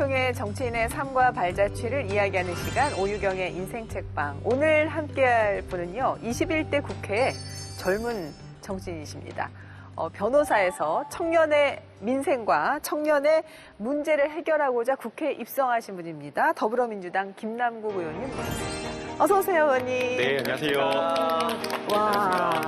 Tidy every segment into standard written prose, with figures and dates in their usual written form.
보통의 정치인의 삶과 발자취를 이야기하는 시간 오유경의 인생책방. 오늘 함께할 분은요. 21대 국회의 젊은 정치인이십니다. 변호사에서 청년의 민생과 청년의 문제를 해결하고자 국회에 입성하신 분입니다. 더불어민주당 김남국 의원님 모셨습니다. 어서 오세요, 의원님. 네, 안녕하세요. 와.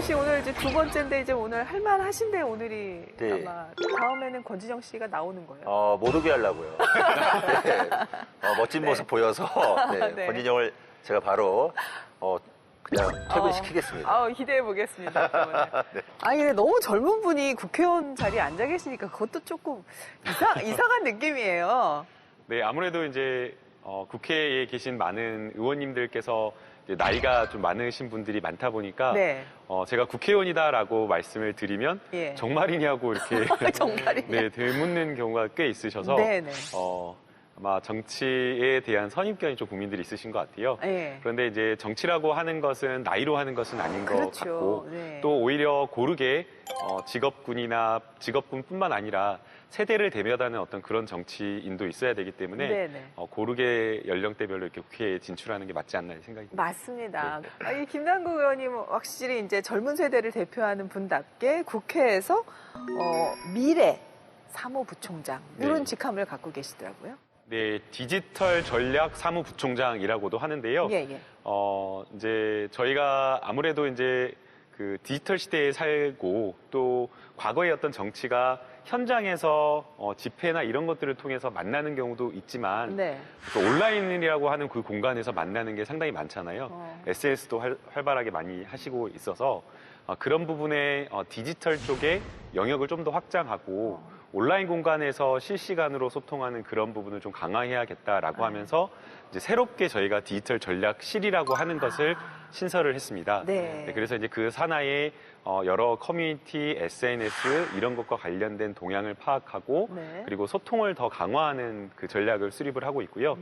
씨 오늘 이제 두 번째인데 이제 오늘 할만하신데 오늘이 네. 아마 다음에는 권지정 씨가 나오는 거예요. 못 오게 하려고요. 네. 멋진 모습 보여서 네. 권진영을 제가 바로 그냥 퇴근시키겠습니다. 기대해 보겠습니다. 네. 아니 근데 너무 젊은 분이 국회의원 자리에 앉아 계시니까 그것도 조금 이상한 느낌이에요. 네, 아무래도 이제 국회에 계신 많은 의원님들께서 이제 나이가 좀 많으신 분들이 많다 보니까 네. 제가 국회의원이다라고 말씀을 드리면 예. 정말이냐고 이렇게 정말이냐. 네, 되묻는 경우가 꽤 있으셔서 네네. 아마 정치에 대한 선입견이 좀 국민들이 있으신 것 같아요. 네. 그런데 이제 정치라고 하는 것은 나이로 하는 것은 아닌 것 그렇죠. 같고 네. 또 오히려 고르게 직업군뿐만 아니라 세대를 대변하는 어떤 그런 정치인도 있어야 되기 때문에 네네. 고르게 연령대별로 이렇게 국회에 진출하는 게 맞지 않나 생각이 듭니다. 맞습니다. 이 김남국 의원님 확실히 이제 젊은 세대를 대표하는 분답게 국회에서 미래 사무부총장 이런 네. 직함을 갖고 계시더라고요. 네, 디지털 전략 사무부총장이라고도 하는데요. 예, 예. 이제 저희가 아무래도 이제 그 디지털 시대에 살고 또 과거의 어떤 정치가 현장에서 집회나 이런 것들을 통해서 만나는 경우도 있지만 네. 또 온라인이라고 하는 그 공간에서 만나는 게 상당히 많잖아요. SNS도 활발하게 많이 하시고 있어서 그런 부분에 디지털 쪽의 영역을 좀 더 확장하고 온라인 공간에서 실시간으로 소통하는 그런 부분을 좀 강화해야겠다라고 하면서 이제 새롭게 저희가 디지털 전략실이라고 하는 것을 신설을 했습니다. 네. 네, 그래서 이제 그 산하에 여러 커뮤니티, SNS 이런 것과 관련된 동향을 파악하고 네. 그리고 소통을 더 강화하는 그 전략을 수립을 하고 있고요.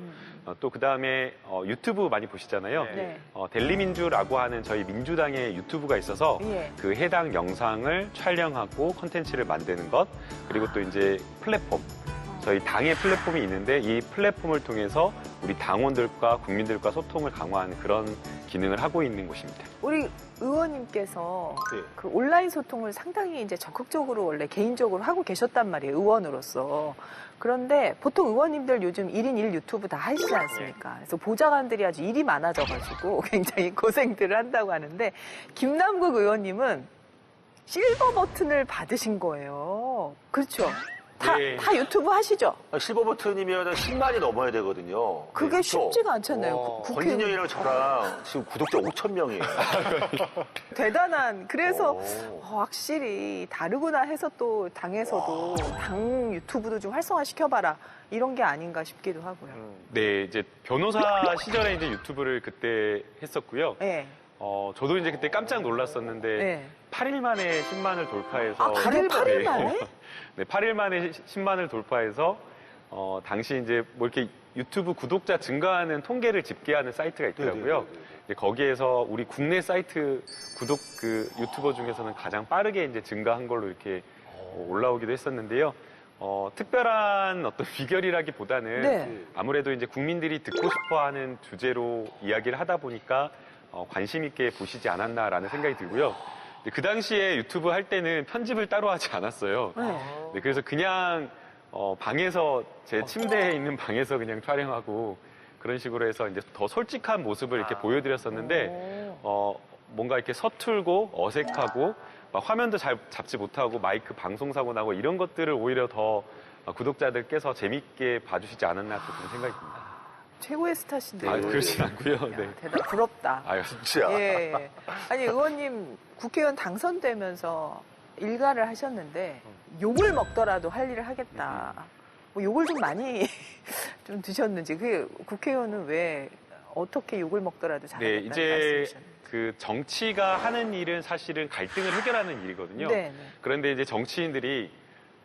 또 그 다음에 유튜브 많이 보시잖아요. 네. 델리민주라고 하는 저희 민주당의 유튜브가 있어서 예. 그 해당 영상을 촬영하고 콘텐츠를 만드는 것 그리고 또 이제 플랫폼 저희 당의 플랫폼이 있는데 이 플랫폼을 통해서 우리 당원들과 국민들과 소통을 강화하는 그런 기능을 하고 있는 곳입니다. 우리 의원님께서 네. 그 온라인 소통을 상당히 이제 적극적으로 원래 개인적으로 하고 계셨단 말이에요. 의원으로서. 그런데 보통 의원님들 요즘 1인 1 유튜브 다 하시지 않습니까? 그래서 보좌관들이 아주 일이 많아져가지고 굉장히 고생들을 한다고 하는데 김남국 의원님은 실버 버튼을 받으신 거예요. 그렇죠? 네. 다 유튜브 하시죠? 실버 버튼이면 10만이 넘어야 되거든요. 그게 네, 쉽지가 않잖아요. 권진영이랑 저랑 지금 구독자 5,000명이에요. 대단한. 그래서 확실히 다르구나 해서 또 당에서도 당 유튜브도 좀 활성화시켜봐라 이런 게 아닌가 싶기도 하고요. 네, 이제 변호사 시절에 이제 유튜브를 그때 했었고요. 네. 저도 이제 그때 깜짝 놀랐었는데 네. 8일 만에 10만을 돌파해서 그래 8일 만에? 네, 8일 만에 10만을 돌파해서 당시 이제 뭐 이렇게 유튜브 구독자 증가하는 통계를 집계하는 사이트가 있더라고요. 이제 거기에서 우리 국내 사이트 구독 그 유튜버 중에서는 가장 빠르게 이제 증가한 걸로 이렇게 올라오기도 했었는데요. 특별한 어떤 비결이라기보다는 네. 아무래도 이제 국민들이 듣고 싶어하는 주제로 이야기를 하다 보니까 관심 있게 보시지 않았나라는 생각이 들고요. 그 당시에 유튜브 할 때는 편집을 따로 하지 않았어요. 네, 그래서 그냥 방에서 제 침대에 있는 방에서 그냥 촬영하고 그런 식으로 해서 이제 더 솔직한 모습을 이렇게 보여드렸었는데 뭔가 이렇게 서툴고 어색하고 막 화면도 잘 잡지 못하고 마이크 방송 사고 나고 이런 것들을 오히려 더 구독자들께서 재밌게 봐주시지 않았나 그런 생각이 듭니다. 최고의 스타신데. 아, 그렇진 않고요. 야, 네. 대단 부럽다. 아유, 진짜. 예. 아니 의원님 국회의원 당선되면서 일가를 하셨는데 욕을 먹더라도 할 일을 하겠다. 뭐 욕을 좀 많이 좀 드셨는지 그 국회의원은 왜 어떻게 욕을 먹더라도 네, 잘하겠다는 이제 말씀이셨는지. 그 정치가 하는 일은 사실은 갈등을 해결하는 일이거든요. 네, 네. 그런데 이제 정치인들이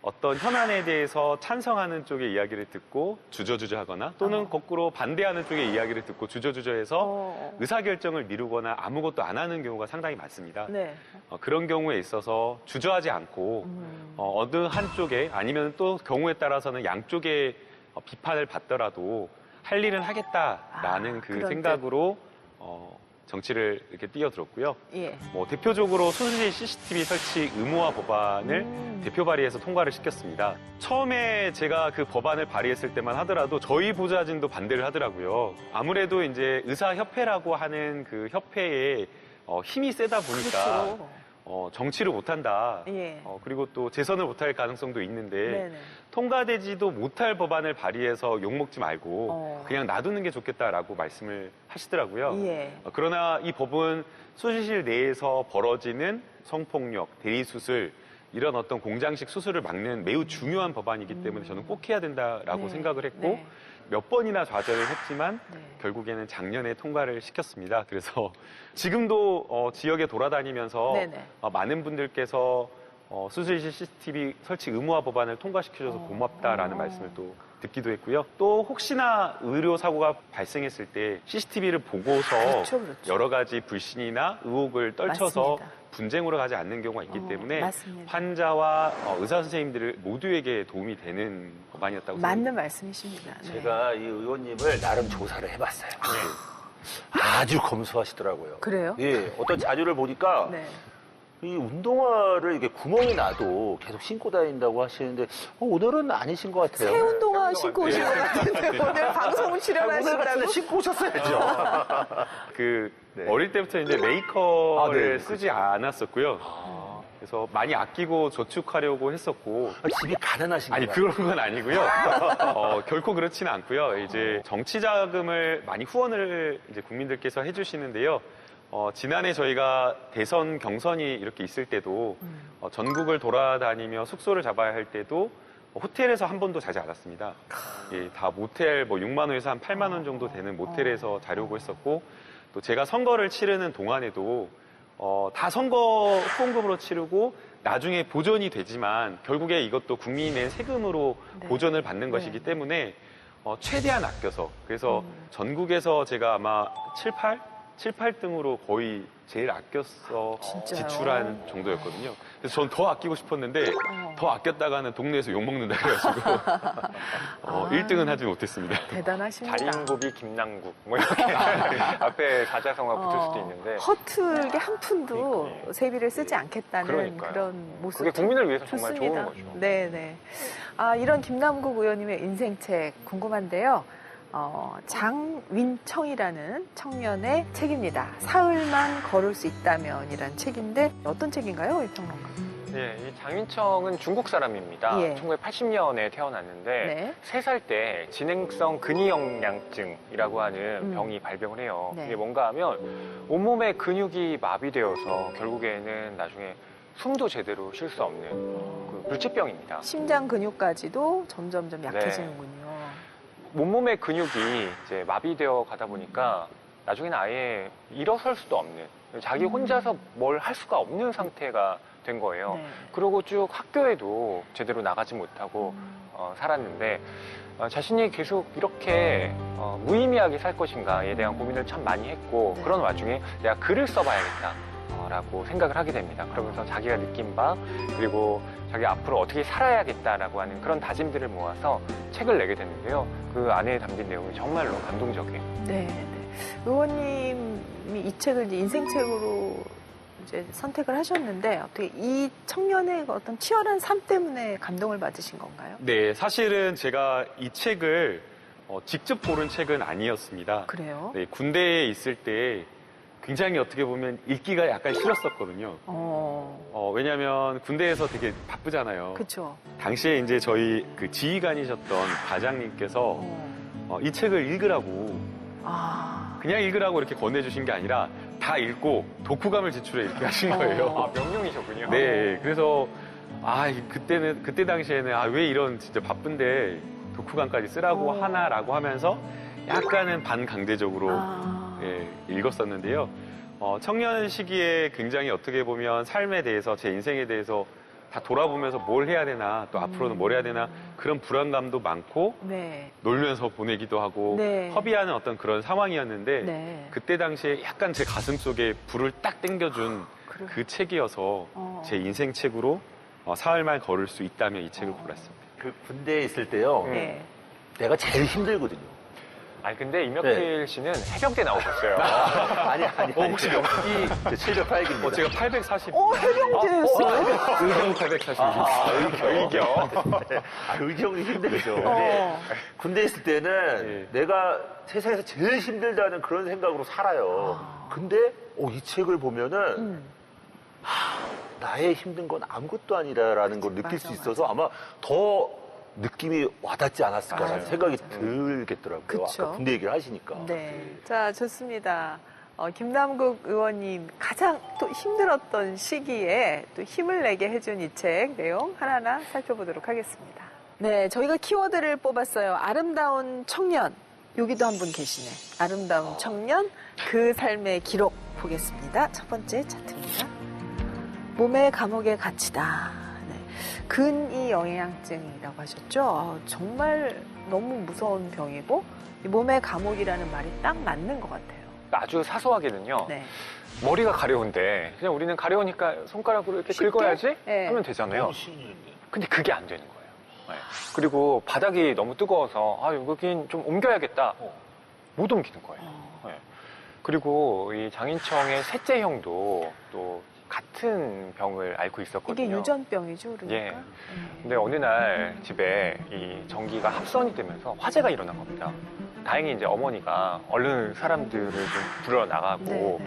어떤 현안에 대해서 찬성하는 쪽의 이야기를 듣고 주저주저하거나 또는 거꾸로 반대하는 쪽의 이야기를 듣고 주저주저해서 의사결정을 미루거나 아무것도 안 하는 경우가 상당히 많습니다. 네. 그런 경우에 있어서 주저하지 않고 어느 한쪽에 아니면 또 경우에 따라서는 양쪽의 비판을 받더라도 할 일은 하겠다라는 그 그런 생각으로 정치를 이렇게 뛰어들었고요. 예. 뭐 대표적으로 수술실 CCTV 설치 의무화 법안을 대표 발의해서 통과를 시켰습니다. 처음에 제가 그 법안을 발의했을 때만 하더라도 저희 보좌진도 반대를 하더라고요. 아무래도 이제 의사협회라고 하는 그 협회에 힘이 세다 보니까 그렇죠. 정치를 못한다. 예. 그리고 또 재선을 못할 가능성도 있는데 네네. 통과되지도 못할 법안을 발의해서 욕먹지 말고 그냥 놔두는 게 좋겠다라고 말씀을 하시더라고요. 예. 그러나 이 법은 수술실 내에서 벌어지는 성폭력, 대리수술 이런 어떤 공장식 수술을 막는 매우 중요한 법안이기 때문에 저는 꼭 해야 된다라고 네. 생각을 했고 네. 몇 번이나 좌절을 했지만 네. 결국에는 작년에 통과를 시켰습니다. 그래서 지금도 지역에 돌아다니면서 네네. 많은 분들께서 수술실 CCTV 설치 의무화 법안을 통과시켜줘서 고맙다라는 말씀을 또 듣기도 했고요. 또 혹시나 의료 사고가 발생했을 때 CCTV를 보고서 그렇죠, 그렇죠. 여러 가지 불신이나 의혹을 떨쳐서 맞습니다. 분쟁으로 가지 않는 경우가 있기 때문에 맞습니다. 환자와 의사 선생님들 모두에게 도움이 되는 법안이었다고 생각합니다. 맞는 말씀이십니다. 네. 제가 이 의원님을 나름 조사를 해봤어요. 아주 검소하시더라고요. 그래요? 예, 어떤 자료를 보니까 네. 이 운동화를 이게 구멍이 나도 계속 신고 다닌다고 하시는데 오늘은 아니신 것 같아요. 새 운동화 신고 오신 것 같은데 오늘 방송을 오늘 출연하신다고? 같은 신고 오셨어야죠. 네. 어릴 때부터 이제 메이커를 네. 쓰지 않았었고요. 그래서 많이 아끼고 저축하려고 했었고. 집이 가난하신 아니, 거예요. 그런 건 아니고요. 결코 그렇지는 않고요. 이제 정치 자금을 많이 후원을 이제 국민들께서 해주시는데요. 지난해 저희가 대선 경선이 이렇게 있을 때도 전국을 돌아다니며 숙소를 잡아야 할 때도 호텔에서 한 번도 자지 않았습니다. 예, 다 모텔 뭐 6만 원에서 한 8만 원 정도 되는 모텔에서 자려고 했었고 또 제가 선거를 치르는 동안에도 다 선거 후원금으로 치르고 나중에 보전이 되지만 결국에 이것도 국민이 낸 세금으로 네. 보전을 받는 것이기 때문에 최대한 아껴서 그래서 전국에서 제가 아마 7, 8등으로 거의 제일 아껴서 진짜요? 지출한 정도였거든요. 그래서 전 더 아끼고 싶었는데 더 아꼈다가는 동네에서 욕먹는다 그래가지고 1등은 하지 못했습니다. 대단하십니다. 달인고비 김남국 뭐 이렇게 앞에 사자성어가 붙을 수도 있는데 허투르게 한 푼도 그러니까요. 세비를 쓰지 않겠다는 그러니까요. 그런 모습. 그게 국민을 위해서 정말 좋습니다. 좋은 거죠. 네네. 이런 김남국 의원님의 인생책 궁금한데요. 장윈청이라는 청년의 책입니다. 사흘만 걸을 수 있다면이라는 책인데 어떤 책인가요, 이 평론가? 예, 이 장윤청은 중국 사람입니다. 예. 1980년에 태어났는데 네. 3살 때 진행성 근위영양증이라고 하는 병이 발병을 해요. 네. 이게 뭔가 하면 온몸의 근육이 마비되어서 결국에는 나중에 숨도 제대로 쉴 수 없는 그 불치병입니다. 심장 근육까지도 점점점 약해지는군요. 몸몸의 근육이 이제 마비되어 가다 보니까 나중에는 아예 일어설 수도 없는 자기 혼자서 뭘 할 수가 없는 상태가 된 거예요. 네. 그러고 쭉 학교에도 제대로 나가지 못하고 살았는데 자신이 계속 이렇게 무의미하게 살 것인가에 대한 고민을 참 많이 했고 네. 그런 와중에 내가 글을 써봐야겠다. 라고 생각을 하게 됩니다. 그러면서 자기가 느낀 바 그리고 자기 앞으로 어떻게 살아야겠다라고 하는 그런 다짐들을 모아서 책을 내게 됐는데요. 그 안에 담긴 내용이 정말로 감동적이에요. 네. 의원님이 이 책을 이제 인생책으로 이제 선택을 하셨는데 어떻게 이 청년의 어떤 치열한 삶 때문에 감동을 받으신 건가요? 네, 사실은 제가 이 책을 직접 고른 책은 아니었습니다. 그래요? 네, 군대에 있을 때 굉장히 어떻게 보면 읽기가 약간 싫었었거든요. 왜냐하면 군대에서 되게 바쁘잖아요. 그렇죠. 당시에 이제 저희 그 지휘관이셨던 과장님께서 이 책을 읽으라고 아. 그냥 읽으라고 이렇게 권해주신 게 아니라 다 읽고 독후감을 제출해 이렇게 하신 거예요. 명령이셨군요. 네, 그래서 그때 당시에는 왜 이런 진짜 바쁜데 독후감까지 쓰라고 하나라고 하면서 약간은 반강제적으로 예, 읽었었는데요. 청년 시기에 굉장히 어떻게 보면 삶에 대해서 제 인생에 대해서 다 돌아보면서 뭘 해야 되나 또 앞으로는 뭘 해야 되나 그런 불안감도 많고 네. 놀면서 보내기도 하고 네. 허비하는 어떤 그런 상황이었는데 네. 그때 당시에 약간 제 가슴 속에 불을 딱 땡겨준 그래요? 그 책이어서 제 인생 책으로 사흘만 걸을 수 있다면 이 책을 골랐습니다. 그 군대에 있을 때요. 네. 내가 제일 힘들거든요. 아니 근데 임혁필 씨는 해병대 나오셨어요. 아니. 혹시 몇 기? 708기입니다. 제가 840. 해병대였어요? 의경 840. 의경. 의경이 힘들죠. 근데 군대에 있을 때는 내가 세상에서 제일 힘들다는 그런 생각으로 살아요. 근데 이 책을 보면은 나의 힘든 건 아무것도 아니라는 걸 느낄 맞아, 수 있어서 아마 더 느낌이 와닿지 않았을까라는 맞아요. 생각이 들겠더라고요. 그쵸. 아까 군대 얘기를 하시니까. 네. 자, 좋습니다. 김남국 의원님 가장 또 힘들었던 시기에 또 힘을 내게 해준 이 책 내용 하나하나 살펴보도록 하겠습니다. 네, 저희가 키워드를 뽑았어요. 아름다운 청년. 여기도 한 분 계시네. 아름다운 청년, 그 삶의 기록 보겠습니다. 첫 번째 차트입니다. 몸의 감옥에 갇히다. 근위 영양증이라고 하셨죠. 정말 너무 무서운 병이고 이 몸의 감옥이라는 말이 딱 맞는 것 같아요. 아주 사소하게는요. 네. 머리가 가려운데 그냥 우리는 가려우니까 손가락으로 이렇게 쉽게? 긁어야지 네. 하면 되잖아요. 근데 그게 안 되는 거예요. 네. 그리고 바닥이 너무 뜨거워서 여긴 좀 옮겨야겠다. 못 옮기는 거예요. 네. 그리고 이 장인청의 셋째 형도 또 같은 병을 앓고 있었거든요. 이게 유전병이죠, 그러니까. 예. 근데 어느 날 집에 이 전기가 합선이 되면서 화재가 일어난 겁니다. 다행히 이제 어머니가 얼른 사람들을 좀 불러 나가고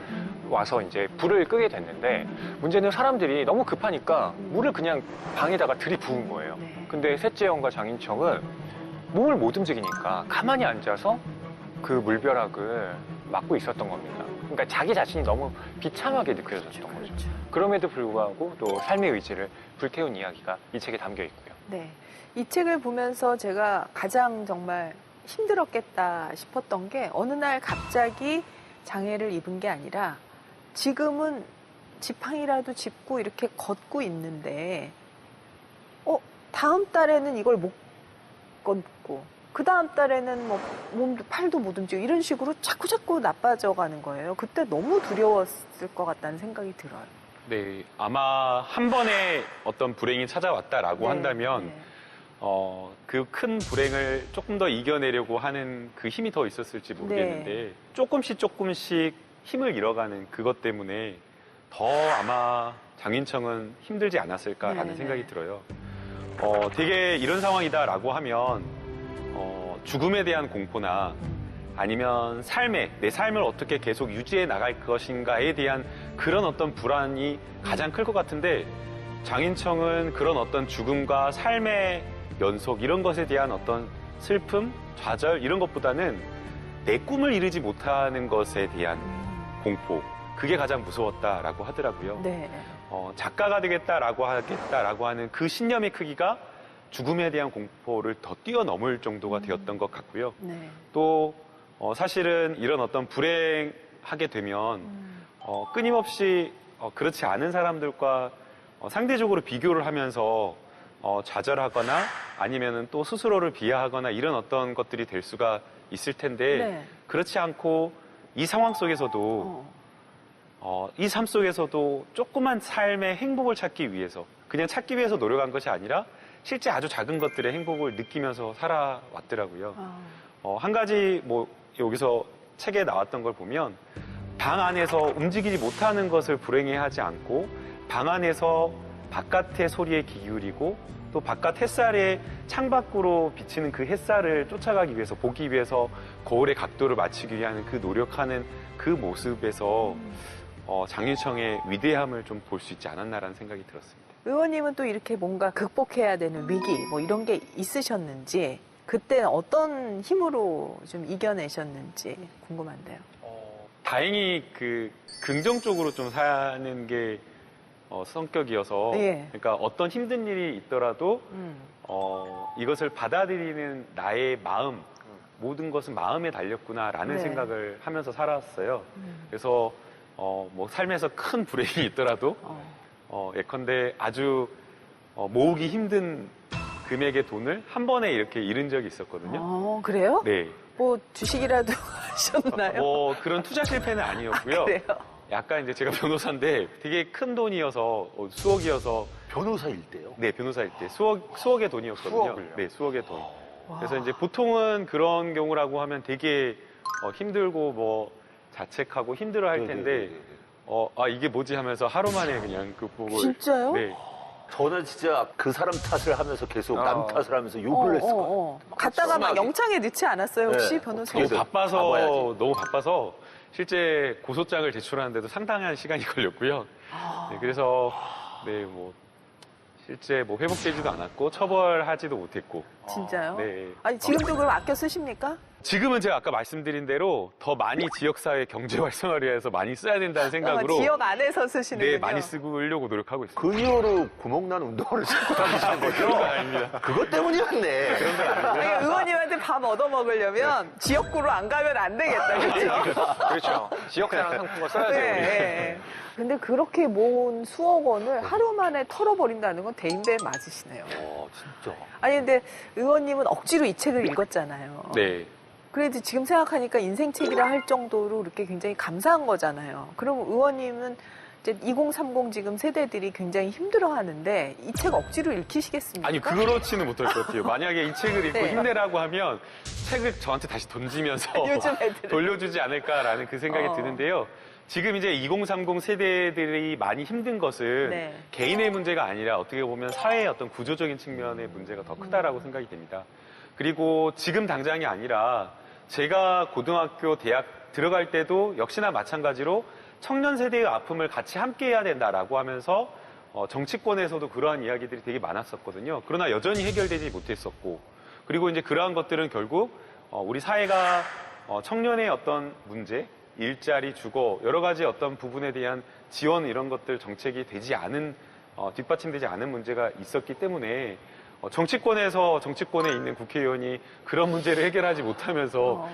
와서 이제 불을 끄게 됐는데 문제는 사람들이 너무 급하니까 물을 그냥 방에다가 들이부은 거예요. 근데 셋째 형과 장인청은 몸을 못 움직이니까 가만히 앉아서 그 물벼락을 맞고 있었던 겁니다. 그러니까 자기 자신이 너무 비참하게 느껴졌던 거죠. 그럼에도 불구하고 또 삶의 의지를 불태운 이야기가 이 책에 담겨 있고요. 네. 이 책을 보면서 제가 가장 정말 힘들었겠다 싶었던 게 어느 날 갑자기 장애를 입은 게 아니라 지금은 지팡이라도 짚고 이렇게 걷고 있는데 다음 달에는 이걸 못 걷고 그 다음 달에는 뭐 몸도 팔도 못 움직이고 이런 식으로 자꾸 나빠져 가는 거예요. 그때 너무 두려웠을 것 같다는 생각이 들어요. 네, 아마 한 번에 어떤 불행이 찾아왔다라고 한다면 그 큰 불행을 조금 더 이겨내려고 하는 그 힘이 더 있었을지 모르겠는데 조금씩 힘을 잃어가는 그것 때문에 더 아마 장인청은 힘들지 않았을까라는 생각이 들어요. 되게 이런 상황이다라고 하면 죽음에 대한 공포나 아니면 내 삶을 어떻게 계속 유지해 나갈 것인가에 대한 그런 어떤 불안이 가장 클 것 같은데 장인청은 그런 어떤 죽음과 삶의 연속 이런 것에 대한 어떤 슬픔, 좌절 이런 것보다는 내 꿈을 이루지 못하는 것에 대한 공포 그게 가장 무서웠다라고 하더라고요. 네. 작가가 되겠다라고 하는 그 신념의 크기가 죽음에 대한 공포를 더 뛰어넘을 정도가 되었던 것 같고요. 네. 또 사실은 이런 어떤 불행하게 되면 끊임없이 그렇지 않은 사람들과 상대적으로 비교를 하면서 좌절하거나 아니면은 또 스스로를 비하하거나 이런 어떤 것들이 될 수가 있을 텐데 그렇지 않고 이 상황 속에서도 이 삶 속에서도 조그만 삶의 행복을 찾기 위해서 그냥 찾기 위해서 노력한 것이 아니라 실제 아주 작은 것들의 행복을 느끼면서 살아왔더라고요. 한 가지 여기서 책에 나왔던 걸 보면 방 안에서 움직이지 못하는 것을 불행해하지 않고 방 안에서 바깥의 소리에 귀 기울이고 또 바깥 햇살에 창밖으로 비치는 그 햇살을 쫓아가기 위해서 보기 위해서 거울의 각도를 맞추기 위한 그 노력하는 그 모습에서 장윤청의 위대함을 좀 볼 수 있지 않았나라는 생각이 들었습니다. 의원님은 또 이렇게 뭔가 극복해야 되는 위기 이런 게 있으셨는지 그때는 어떤 힘으로 좀 이겨내셨는지 궁금한데요. 다행히 그 긍정적으로 좀 사는 게 성격이어서 예. 그러니까 어떤 힘든 일이 있더라도 이것을 받아들이는 나의 마음 모든 것은 마음에 달렸구나라는 네. 생각을 하면서 살았어요. 그래서 뭐 삶에서 큰 불행이 있더라도 예컨대 아주 모으기 힘든 금액의 돈을 한 번에 이렇게 잃은 적이 있었거든요. 그래요? 네. 뭐 주식이라도 하셨나요? 뭐 그런 투자 실패는 아니었고요. 그래요? 약간 이제 제가 변호사인데 되게 큰 돈이어서 수억이어서 변호사일 때요? 네 변호사일 때 수억의 돈이었거든요. 수억을요? 네 수억의 돈. 그래서 이제 보통은 그런 경우라고 하면 되게 힘들고 뭐 자책하고 힘들어할 텐데 이게 뭐지 하면서 하루 만에 그냥 극복을. 진짜요? 네. 저는 진짜 그 사람 탓을 하면서 계속 남 탓을 하면서 욕을 했을 거예요. 갔다가 막 심하게. 영창에 넣지 않았어요 혹시 네. 변호사님? 너무 바빠서 실제 고소장을 제출하는데도 상당한 시간이 걸렸고요. 네, 그래서 네 뭐 실제 뭐 회복되지도 않았고 처벌하지도 못했고. 진짜요? 네. 아니 지금도 그럼 아껴 쓰십니까? 지금은 제가 아까 말씀드린 대로 더 많이 지역사회 경제 활성화를 위해서 많이 써야 된다는 생각으로 지역 안에서 쓰시는군요. 네 많이 쓰려고 노력하고 있습니다. 그 이후로 구멍난 운동화를 신고 다니시는 거죠? 그런 건 아닙니다. 그것 때문이었네. 아니, 의원님한테 밥 얻어 먹으려면 지역구로 안 가면 안 되겠다, 그렇죠? 그렇죠. 지역사랑 상품권 써야죠. 네, 우리. 네. 근데 그렇게 모은 수억 원을 하루 만에 털어버린다는 건 대인배 맞으시네요. 진짜. 아니 근데 의원님은 억지로 이 책을 읽었잖아요. 네. 그래도 지금 생각하니까 인생책이라 할 정도로 이렇게 굉장히 감사한 거잖아요. 그럼 의원님은 이제 2030 지금 세대들이 굉장히 힘들어하는데 이 책 억지로 읽히시겠습니까? 아니 그렇지는 못할 것 같아요. 만약에 이 책을 읽고 네. 힘내라고 하면 책을 저한테 다시 던지면서 요즘 애들은. 돌려주지 않을까라는 그 생각이 드는데요. 지금 이제 2030 세대들이 많이 힘든 것은 네. 개인의 문제가 아니라 어떻게 보면 사회의 어떤 구조적인 측면의 문제가 더 크다라고 생각이 됩니다. 그리고 지금 당장이 아니라 제가 고등학교, 대학 들어갈 때도 역시나 마찬가지로 청년 세대의 아픔을 같이 함께 해야 된다라고 하면서 정치권에서도 그러한 이야기들이 되게 많았었거든요. 그러나 여전히 해결되지 못했었고 그리고 이제 그러한 것들은 결국 우리 사회가 청년의 어떤 문제, 일자리, 주거 여러 가지 어떤 부분에 대한 지원 이런 것들 정책이 되지 않은 뒷받침되지 않은 문제가 있었기 때문에 정치권에서 정치권에 있는 국회의원이 그런 문제를 해결하지 못하면서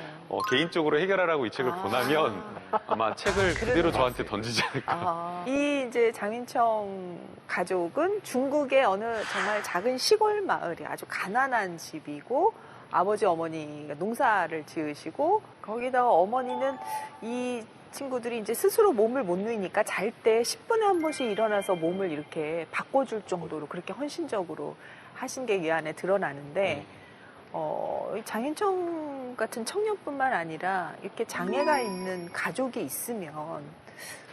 개인적으로 해결하라고 이 책을 권하면 아마 책을 그대로 저한테 던지지 않을까. 이 이제 장인청 가족은 중국의 어느 정말 작은 시골 마을이 아주 가난한 집이고 아버지 어머니가 농사를 지으시고 거기다가 어머니는 이 친구들이 이제 스스로 몸을 못 누이니까 잘 때 10분에 한 번씩 일어나서 몸을 이렇게 바꿔줄 정도로 그렇게 헌신적으로 하신 게 이 안에 드러나는데 이 장인청 같은 청년뿐만 아니라 이렇게 장애가 있는 가족이 있으면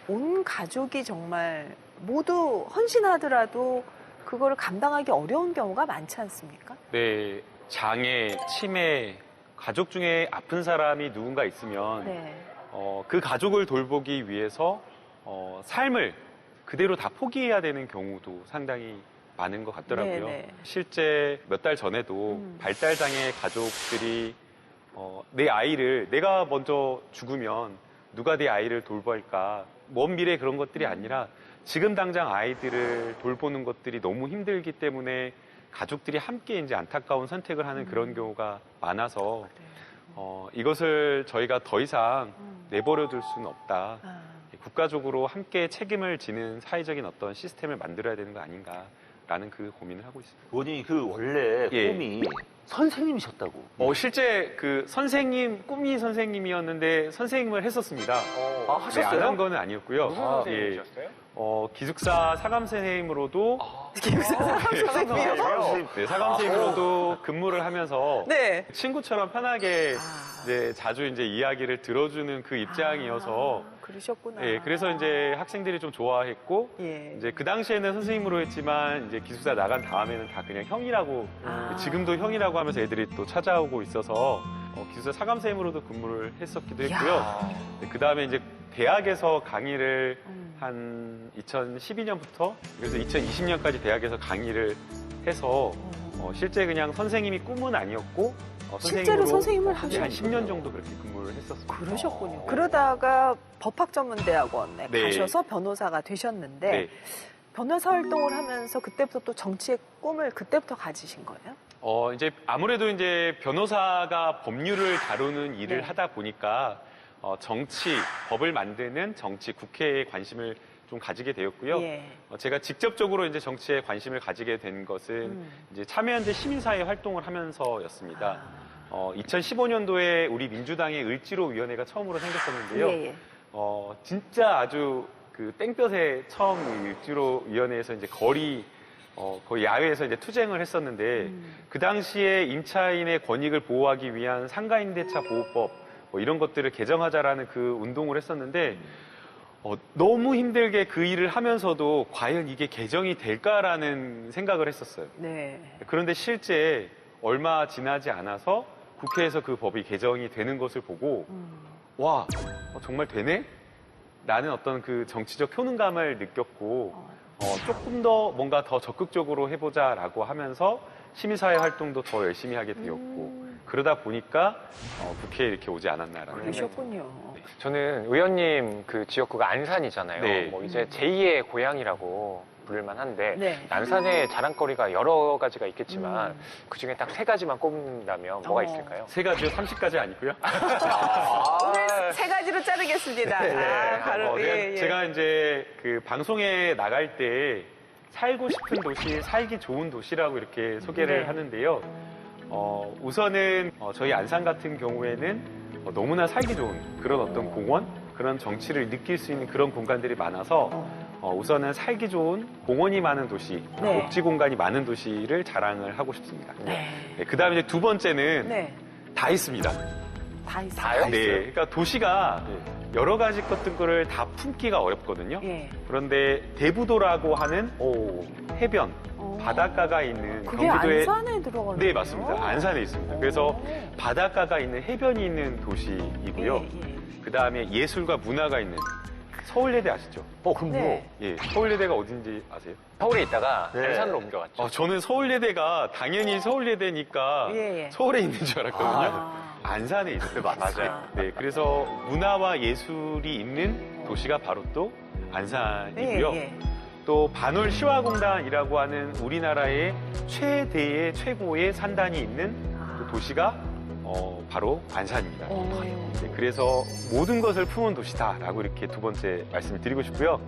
온 가족이 정말 모두 헌신하더라도 그거를 감당하기 어려운 경우가 많지 않습니까? 네, 장애, 치매, 가족 중에 아픈 사람이 누군가 있으면 네. 그 가족을 돌보기 위해서 삶을 그대로 다 포기해야 되는 경우도 상당히 많은 것 같더라고요. 네네. 실제 몇 달 전에도 발달장애 가족들이 내 아이를 내가 먼저 죽으면 누가 내 아이를 돌볼까 먼 미래 그런 것들이 아니라 지금 당장 아이들을 돌보는 것들이 너무 힘들기 때문에 가족들이 함께 이제 안타까운 선택을 하는 그런 경우가 많아서 이것을 저희가 더 이상 내버려 둘 수는 없다. 국가적으로 함께 책임을 지는 사회적인 어떤 시스템을 만들어야 되는 거 아닌가라는 그 고민을 하고 있습니다. 의원님 그 원래 예. 꿈이 선생님이셨다고. 실제 그 꿈이 선생님이었는데 선생님을 했었습니다. 하셨어요? 안 한 거는 아니었고요. 무슨 선생님이셨어요? 기숙사 사감 선생님으로도 기숙사 선생님이요? 네, 사감 선생님으로도 근무를 하면서 네. 친구처럼 편하게 이제 자주 이제 이야기를 들어주는 그 입장이어서 그러셨구나. 예, 그래서 이제 학생들이 좀 좋아했고 예. 이제 그 당시에는 선생님으로 했지만 이제 기숙사 나간 다음에는 다 그냥 형이라고 지금도 형이라고 하면서 애들이 또 찾아오고 있어서 기숙사 사감 선생님으로도 근무를 했었기도 했고요. 그 다음에 이제 대학에서 강의를 한 2012년부터 그래서 2020년까지 대학에서 강의를 해서 실제 그냥 선생님이 꿈은 아니었고 실제로 선생님을 한 하셨군요. 10년 정도 그렇게 근무를 했었습니다. 그러셨군요. 그러다가 법학전문대학원에 네. 가셔서 변호사가 되셨는데 네. 변호사 활동을 하면서 그때부터 또 정치의 꿈을 그때부터 가지신 거예요? 이제 아무래도 이제 변호사가 법률을 다루는 일을 네. 하다 보니까 정치, 법을 만드는 정치, 국회에 관심을 좀 가지게 되었고요. 예. 제가 직접적으로 이제 정치에 관심을 가지게 된 것은 이제 참여연대 시민사회 활동을 하면서였습니다. 2015년도에 우리 민주당의 을지로위원회가 처음으로 생겼었는데요. 예, 예. 진짜 아주 그 땡볕에 처음 이 을지로위원회에서 이제 거의 야외에서 이제 투쟁을 했었는데 그 당시에 임차인의 권익을 보호하기 위한 상가임대차 보호법 뭐 이런 것들을 개정하자라는 그 운동을 했었는데 너무 힘들게 그 일을 하면서도 과연 이게 개정이 될까라는 생각을 했었어요. 네. 그런데 실제 얼마 지나지 않아서 국회에서 그 법이 개정이 되는 것을 보고 와, 정말 되네? 라는 어떤 그 정치적 효능감을 느꼈고 조금 더 뭔가 더 적극적으로 해보자라고 하면서 시민사회 활동도 더 열심히 하게 되었고 그러다 보니까 국회에 이렇게 오지 않았나라는 생각이 그러셨군요. 저는 의원님 그 지역구가 안산이잖아요. 네. 뭐 이제 제2의 고향이라고 부를만 한데 네. 안산의 자랑거리가 여러 가지가 있겠지만 그중에 딱 3가지만 꼽는다면 뭐가 있을까요? 3가지요? 30가지 아니고요. 오늘 3가지로 자르겠습니다. 바로, 예, 예. 제가 이제 그 방송에 나갈 때 살고 싶은 도시, 살기 좋은 도시라고 이렇게 소개를 네. 하는데요. 우선은 저희 안산 같은 경우에는 너무나 살기 좋은 그런 어떤 공원, 그런 정치를 느낄 수 있는 그런 공간들이 많아서 우선은 살기 좋은 공원이 많은 도시, 네. 녹지 공간이 많은 도시를 자랑을 하고 싶습니다. 네. 그 다음에 이제 2번째는 네. 다 있습니다. 다 있어요. 다요? 네, 그러니까 도시가 여러 가지 것들을 다 품기가 어렵거든요. 예. 그런데 대부도라고 하는 해변, 바닷가가 있는 그게 경기도에 안산에 들어가는 네, 맞습니다. 안산에 있습니다. 그래서 바닷가가 있는 해변이 있는 도시이고요. 예. 그 다음에 예술과 문화가 있는 서울예대 아시죠? 그럼요. 네. 예, 서울예대가 어딘지 아세요? 서울에 있다가 네. 안산으로 옮겨갔죠. 저는 서울예대가 당연히 서울예대니까 예. 서울에 있는 줄 알았거든요. 아. 안산에 있어요. 맞아요. 네, 그래서 문화와 예술이 있는 도시가 바로 또 안산이고요. 예. 또 반월 시화공단이라고 하는 우리나라의 최고의 산단이 있는 그 도시가 바로 안산입니다. 네, 그래서 모든 것을 품은 도시다라고 이렇게 2번째 말씀을 드리고 싶고요.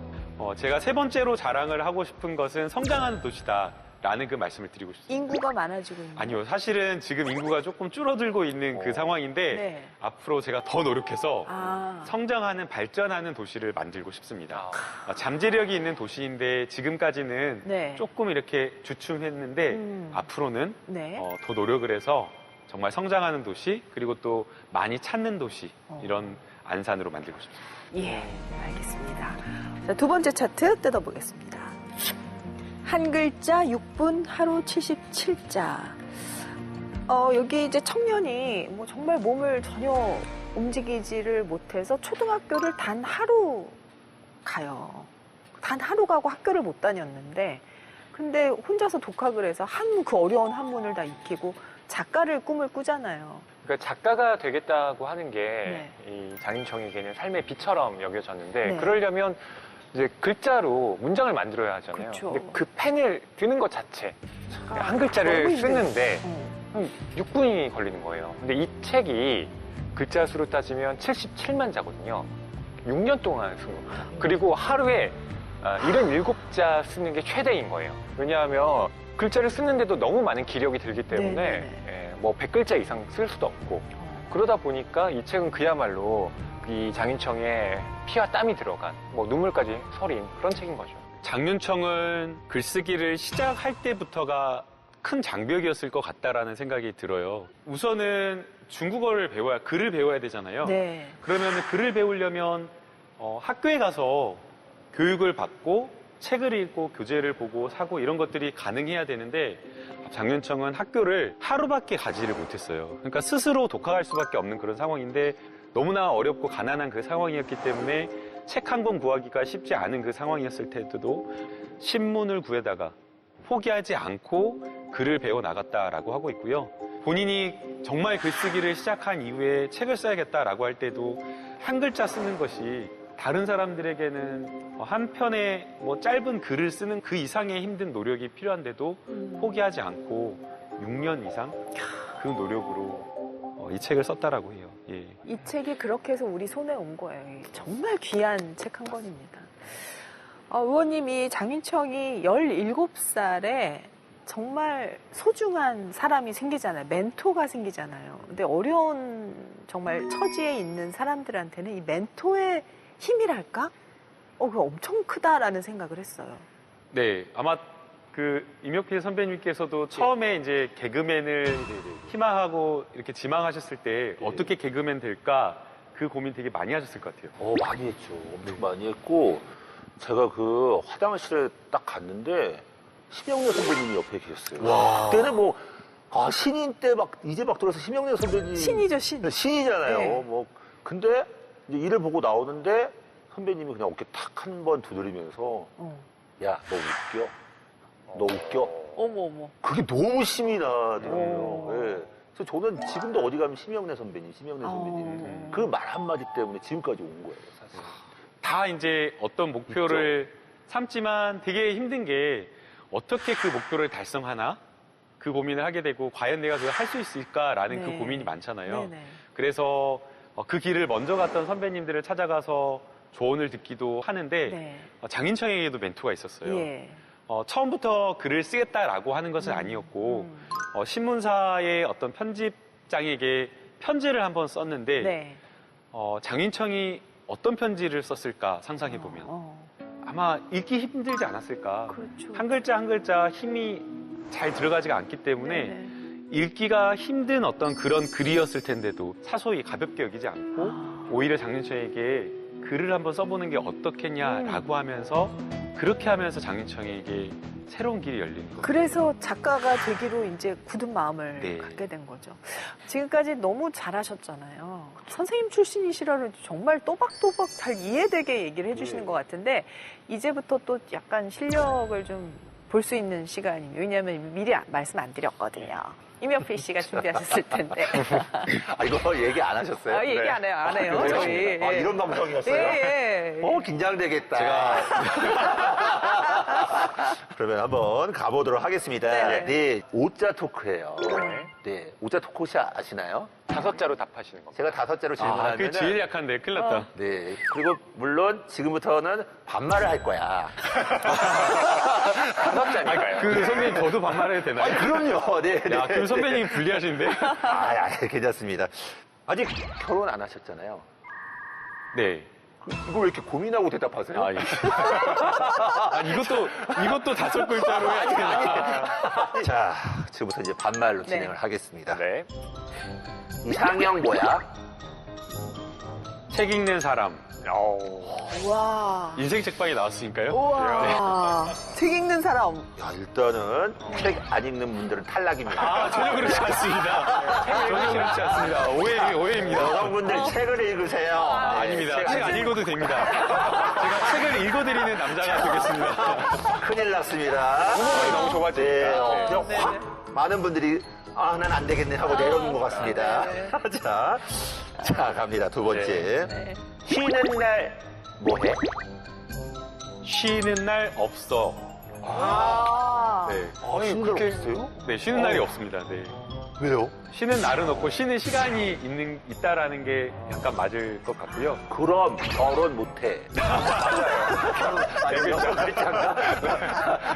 제가 3번째로 자랑을 하고 싶은 것은 성장하는 도시다라는 그 말씀을 드리고 싶습니다. 인구가 많아지고 있는. 아니요, 사실은 지금 인구가 조금 줄어들고 있는 그 상황인데 네. 앞으로 제가 더 노력해서 아. 성장하는 발전하는 도시를 만들고 싶습니다. 잠재력이 있는 도시인데 지금까지는 네. 조금 이렇게 주춤했는데 앞으로는 네. 더 노력을 해서 정말 성장하는 도시 그리고 또 많이 찾는 도시 이런 안산으로 만들고 싶습니다. 예, 알겠습니다. 자, 2번째 차트 뜯어보겠습니다. 한 글자 6분 하루 77자. 여기 이제 청년이 뭐 정말 몸을 전혀 움직이지를 못해서 초등학교를 단 하루 가요. 단 하루 가고 학교를 못 다녔는데 근데 혼자서 독학을 해서 그 어려운 한문을 다 익히고 작가를 꿈을 꾸잖아요. 그러니까 작가가 되겠다고 하는 게 네. 이 장인청에게는 삶의 빛처럼 여겨졌는데 네. 그러려면 이제 글자로 문장을 만들어야 하잖아요. 그렇죠. 근데 그 펜을 드는 것 자체 한 너무 글자를 힘들어요. 쓰는데 한 6분이 걸리는 거예요. 근데 이 책이 글자 수로 따지면 77만 자거든요. 6년 동안 쓴 겁니다. 그리고 하루에 77자 쓰는 게 최대인 거예요. 왜냐하면 글자를 쓰는데도 너무 많은 기력이 들기 때문에 뭐 100글자 이상 쓸 수도 없고 그러다 보니까 이 책은 그야말로 이 장인청의 피와 땀이 들어간 뭐 눈물까지 서린 그런 책인 거죠. 장윤청은 글쓰기를 시작할 때부터가 큰 장벽이었을 것 같다라는 생각이 들어요. 우선은 중국어를 글을 배워야 되잖아요. 네. 그러면 글을 배우려면 학교에 가서 교육을 받고 책을 읽고 교재를 보고 사고 이런 것들이 가능해야 되는데 장윤청은 학교를 하루밖에 가지를 못했어요. 그러니까 스스로 독학할 수밖에 없는 그런 상황인데 너무나 어렵고 가난한 그 상황이었기 때문에 책 한 권 구하기가 쉽지 않은 그 상황이었을 때도 신문을 구해다가 포기하지 않고 글을 배워 나갔다라고 하고 있고요. 본인이 정말 글쓰기를 시작한 이후에 책을 써야겠다라고 할 때도 한 글자 쓰는 것이 다른 사람들에게는 한 편의 뭐 짧은 글을 쓰는 그 이상의 힘든 노력이 필요한데도 포기하지 않고 6년 이상 그 노력으로 이 책을 썼다라고 해요. 예. 이 책이 그렇게 해서 우리 손에 온 거예요. 정말 귀한 책 한 권입니다. 의원님이 장윤청이 17살에 정말 소중한 사람이 생기잖아요. 멘토가 생기잖아요. 근데 어려운 정말 처지에 있는 사람들한테는 이 멘토의 힘이랄까? 그거 엄청 크다라는 생각을 했어요. 네, 아마 그 임혁필 선배님께서도 처음에 이제 개그맨을 희망하고 이렇게 지망하셨을 때 어떻게 개그맨 될까 그 고민 되게 많이 하셨을 것 같아요. 많이 했죠. 엄청 많이 했고 제가 그 화장실에 딱 갔는데 심영래 선배님이 옆에 계셨어요. 와. 그때는 뭐 신인 때 이제 막 들어서 심영래 선배님 신이죠, 신. 신이잖아요. 네. 뭐 근데 이제 일을 보고 나오는데 선배님이 그냥 어깨 탁 한 번 두드리면서 야, 너 웃겨? 너 웃겨? 어머. 그게 너무 힘이 나더라고요. 예. 그래서 저는 지금도 어디 가면 심영래 선배님 그 말 한마디 때문에 지금까지 온 거예요, 사실. 다 이제 어떤 목표를 삼지만 되게 힘든 게 어떻게 그 목표를 달성하나 그 고민을 하게 되고 과연 내가 그걸 할 수 있을까라는 네. 그 고민이 많잖아요. 네네. 그래서 그 길을 먼저 갔던 선배님들을 찾아가서 조언을 듣기도 하는데 네. 장인청에게도 멘토가 있었어요. 예. 처음부터 글을 쓰겠다라고 하는 것은 아니었고 신문사의 어떤 편집장에게 편지를 한번 썼는데 네. 장인청이 어떤 편지를 썼을까 상상해 보면 아마 읽기 힘들지 않았을까. 그렇죠. 한 글자 한 글자 힘이 잘 들어가지가 않기 때문에 네네. 읽기가 힘든 어떤 그런 글이었을 텐데도 사소히 가볍게 여기지 않고 오히려 장윤청에게 글을 한번 써보는 게 어떻겠냐라고 하면서 그렇게 하면서 장윤청에게 새로운 길이 열리는 거예요. 그래서 작가가 되기로 이제 굳은 마음을 네. 갖게 된 거죠. 지금까지 너무 잘하셨잖아요. 선생님 출신이시라는 정말 또박또박 잘 이해되게 얘기를 해주시는 것 같은데 이제부터 또 약간 실력을 좀 볼 수 있는 시간이에요. 왜냐하면 미리 말씀 안 드렸거든요. 임혁필 씨가 준비하셨을 텐데. 이거 얘기 안 하셨어요? 얘기 안 해요, 안 해요. 그래요? 저희. 이런 방송이었어요? 예. 긴장되겠다. 제가 그러면 한번 가보도록 하겠습니다. 네. 네, 오자 토크예요. 네, 오자 토크 혹시 아시나요? 5자로 답하시는 겁니다. 제가 5자로 질문하면 그 제일 약한데 큰일 났다. 네, 그리고 물론 지금부터는 반말을 할 거야. 5자니까요. 그 선배님 저도 반말해도 되나요? 그럼요. 네, 네. 야, 그 선배님이 불리하신데? 괜찮습니다. 아직 결혼 안 하셨잖아요. 네. 이거 왜 이렇게 고민하고 대답하세요? 이것도 5글자로 해야 되나? 자, 지금부터 이제 반말로 네. 진행을 하겠습니다. 네. 이상형 뭐야? 책 읽는 사람. 와. 인생 책방에 나왔으니까요. 우와. 책 읽는 사람. 야, 일단은 책 안 읽는 분들은 탈락입니다. 전혀 그렇지 않습니다. 전혀 그렇지 않습니다. 오해입니다. 여러분들 책을 읽으세요. 아닙니다. 책 안 읽어도 됩니다. 제가 책을 읽어드리는 남자가 되겠습니다. 큰일 났습니다. 너무 좁아지니까. 그냥 확 많은 분들이 난 안 되겠네 하고 내려오는 것 같습니다. 자, 갑니다. 두 번째. 네. 쉬는 날 뭐해? 쉬는 날 없어. 네. 쉬는 날 없어요? 네, 쉬는 날이 없습니다. 네. 왜요? 쉬는 날은 없고 쉬는 시간이 있다라는 게 약간 맞을 것 같고요. 그럼 결혼 못해.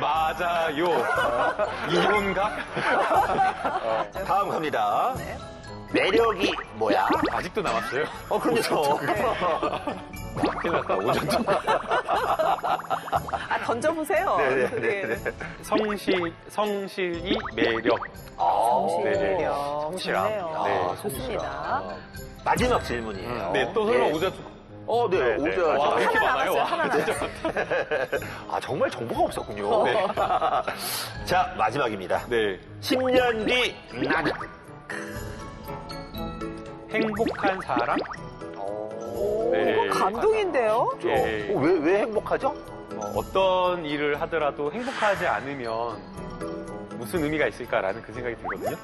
맞아요. 이혼가? 다음 갑니다. 매력이 뭐야? 아직도 남았어요? 그렇죠. 큰일 났다. 오전 쪽. 던져보세요. 네네네. 성실이 매력. 성실력. 성실함. 좋네요. 네, 좋습니다. 마지막 질문이에요. 네, 또 설마 네. 오전 쪽. 네, 네, 오자. 와, 이렇게 하나 많아요? 남았어요. 하나 남았어요. 정말 정보가 없었군요. 네. 자, 마지막입니다. 네. 10년 뒤 나는 행복한 사람? 이거 감동인데요? 예. 왜 행복하죠? 어떤 일을 하더라도 행복하지 않으면 무슨 의미가 있을까라는 그 생각이 들거든요.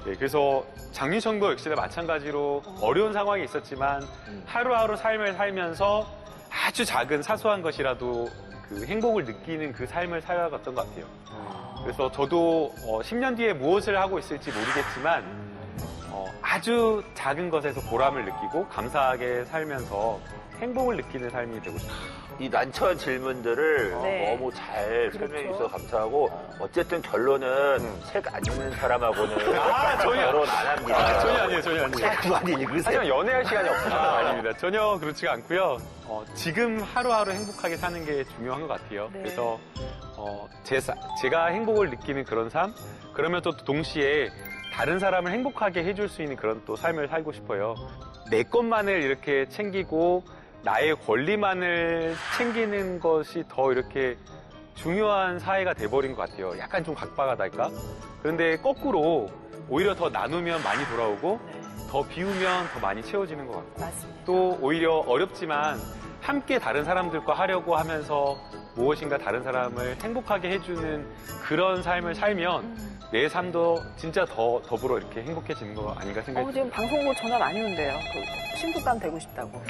네, 그래서 장윤청도 역시나 마찬가지로 어려운 상황이 있었지만 하루하루 삶을 살면서 아주 작은 사소한 것이라도 그 행복을 느끼는 그 삶을 살아갔던 것 같아요. 그래서 저도 10년 뒤에 무엇을 하고 있을지 모르겠지만 아주 작은 것에서 보람을 느끼고 감사하게 살면서 행복을 느끼는 삶이 되고 싶어요. 이 난처한 질문들을 네. 너무 잘 설명해 그렇죠. 주셔서 감사하고 어쨌든 결론은 책 안 읽는 사람하고는 전혀. 결혼 안 합니다. 전혀 아니에요, 전혀 아니에요. 책 많이 읽으세요. 하지만 연애할 시간이 없어요. 아닙니다. 전혀 그렇지가 않고요. 지금 하루하루 행복하게 사는 게 중요한 것 같아요. 네. 그래서 제가 행복을 느끼는 그런 삶, 그러면 또 동시에 다른 사람을 행복하게 해줄 수 있는 그런 또 삶을 살고 싶어요. 내 것만을 이렇게 챙기고 나의 권리만을 챙기는 것이 더 이렇게 중요한 사회가 돼버린 것 같아요. 약간 좀 각박하달까? 그런데 거꾸로 오히려 더 나누면 많이 돌아오고 더 비우면 더 많이 채워지는 것 같고 맞습니다. 또 오히려 어렵지만 함께 다른 사람들과 하려고 하면서 무엇인가 다른 사람을 행복하게 해주는 그런 삶을 살면 내 삶도 진짜 더 더불어 이렇게 행복해지는 거 아닌가 생각이 지금 방송국 전화 많이 온대요. 신부감 되고 싶다고.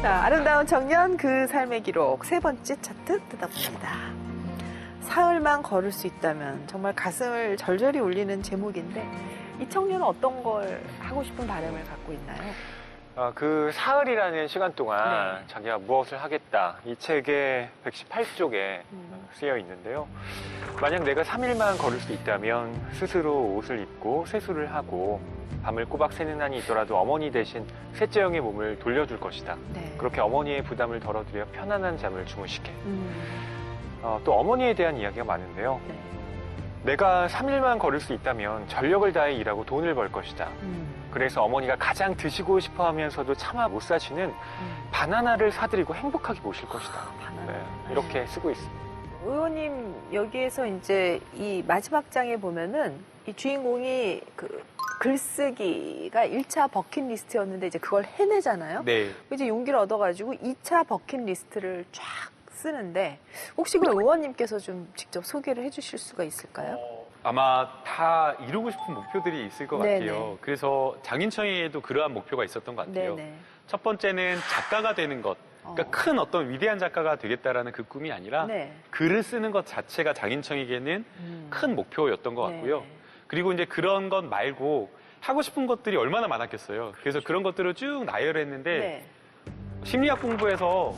자, 아름다운 청년 그 삶의 기록 세 번째 차트 뜯어봅니다. 사흘만 걸을 수 있다면 정말 가슴을 절절히 울리는 제목인데 이 청년은 어떤 걸 하고 싶은 바람을 갖고 있나요? 그 사흘이라는 시간 동안 네. 자기가 무엇을 하겠다. 이 책의 118쪽에 쓰여 있는데요. 만약 내가 3일만 걸을 수 있다면 스스로 옷을 입고 세수를 하고 밤을 꼬박 새는 한이 있더라도 어머니 대신 셋째 형의 몸을 돌려줄 것이다. 네. 그렇게 어머니의 부담을 덜어드려 편안한 잠을 주무시게. 또 어머니에 대한 이야기가 많은데요. 네. 내가 3일만 걸을 수 있다면 전력을 다해 일하고 돈을 벌 것이다. 그래서 어머니가 가장 드시고 싶어 하면서도 차마 못 사시는 바나나를 사드리고 행복하게 모실 것이다. 바나나. 네, 이렇게 쓰고 있습니다. 의원님 여기에서 이제 이 마지막 장에 보면은 이 주인공이 그 글쓰기가 1차 버킷리스트였는데 이제 그걸 해내잖아요. 네. 이제 용기를 얻어가지고 2차 버킷리스트를 쫙 쓰는데 혹시 그 의원님께서 좀 직접 소개를 해주실 수가 있을까요? 아마 다 이루고 싶은 목표들이 있을 것 네네. 같아요. 그래서 장인청에도 그러한 목표가 있었던 것 같아요. 네네. 첫 번째는 작가가 되는 것. 그러니까 큰 어떤 위대한 작가가 되겠다라는 그 꿈이 아니라 네. 글을 쓰는 것 자체가 장인청에게는 큰 목표였던 것 같고요. 네. 그리고 이제 그런 것 말고 하고 싶은 것들이 얼마나 많았겠어요. 그래서 그런 것들을 쭉 나열했는데 네. 심리학 공부에서